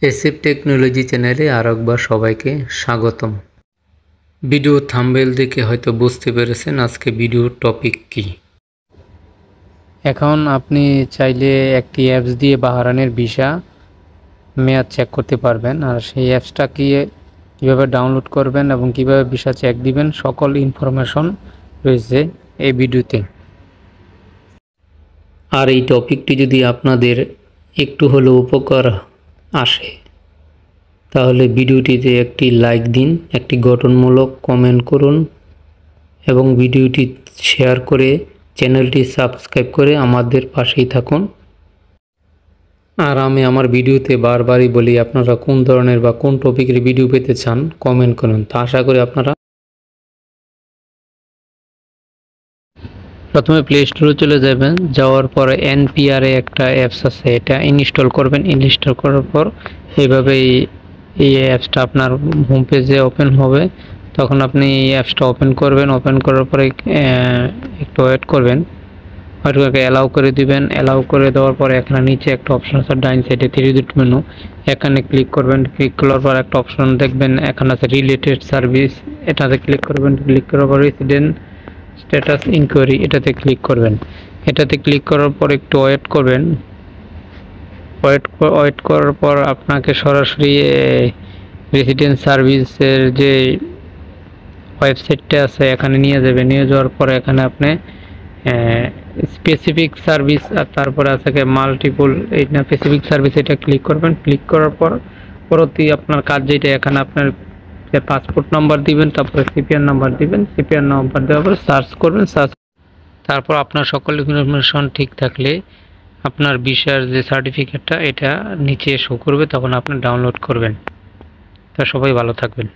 SF technology চ্যানেলে আরেকবার সবাইকে স্বাগতম। ভিডিও থাম্বনেল দেখে হয়তো বুঝতে পেরেছেন আজকে ভিডিওর টপিক কি। এখন আপনি চাইলে একটি অ্যাপস দিয়ে বাহরাইনের ভিসা মেয়াদ চেক করতে পারবেন, আর সেই অ্যাপসটা কীভাবে ডাউনলোড করবেন এবং কিভাবে ভিসা চেক দিবেন সকল ইনফরমেশন রয়েছে এই ভিডিওতে। আর এই টপিকটি যদি আপনাদের একটু হলেও উপকার আসে তাহলে ভিডিওটিতে একটি লাইক দিন, একটি গঠনমূলক কমেন্ট করুন এবং ভিডিওটি শেয়ার করে চ্যানেলটি সাবস্ক্রাইব করে আমাদের পাশেই থাকুন। আর আমি আমার ভিডিওতে বারবারই বলি, আপনারা কোন ধরনের বা কোন টপিকের ভিডিও পেতে চান কমেন্ট করুন। তা আশা করি আপনারা প্রথমে প্লে স্টোরে চলে যাবেন, যাওয়ার পরে এনপিআর একটা অ্যাপস আছে, এটা ইনস্টল করবেন। ইনস্টল করার পর এইভাবেই এই অ্যাপসটা আপনার হোম পেজে ওপেন হবে। তখন আপনি এই অ্যাপসটা ওপেন করবেন। ওপেন করার পরে একটু ওয়েট করবেন, ওয়েটকে অ্যালাউ করে দিবেন। অ্যালাউ করে দেওয়ার পরে এখানে নিচে একটা অপশন আছে ডাইন সাইডে 3 ডট মেনু, এখানে ক্লিক করবেন। ক্লিক করার পর একটা অপশন দেখবেন এখানে আছে রিলেটেড সার্ভিস, এটাতে ক্লিক করবেন। ক্লিক করার পর রেসিডেন্ট স্ট্যাটাস ইনকোয়ারি এটাতে ক্লিক করবেন। এটাতে ক্লিক করার পর একটু ওয়েট করবেন। ওয়েট করার পর আপনাকে সরাসরি রেসিডেন্ট সার্ভিসের যে ওয়েবসাইটটা আছে এখানে নিয়ে যাবে। নিয়ে যাওয়ার পরে এখানে আপনি স্পেসিফিক সার্ভিস আর তারপরে আছে মাল্টিপল, এই না স্পেসিফিক সার্ভিস, এটা ক্লিক করবেন। ক্লিক করার পর পরবর্তী আপনার কাজ যেটা, এখানে আপনার পাসপোর্ট নাম্বার দিবেন, তারপরে সিপিআর নাম্বার দিবেন। সিপিআর নাম্বার দেওয়ার পর সার্চ করবেন। তারপর আপনার সকল ইনফরমেশন ঠিক থাকলে আপনার ভিসার যে সার্টিফিকেটটা এটা নিচে শো করবে, তখন আপনি ডাউনলোড করবেন। তা সবাই ভালো থাকবেন।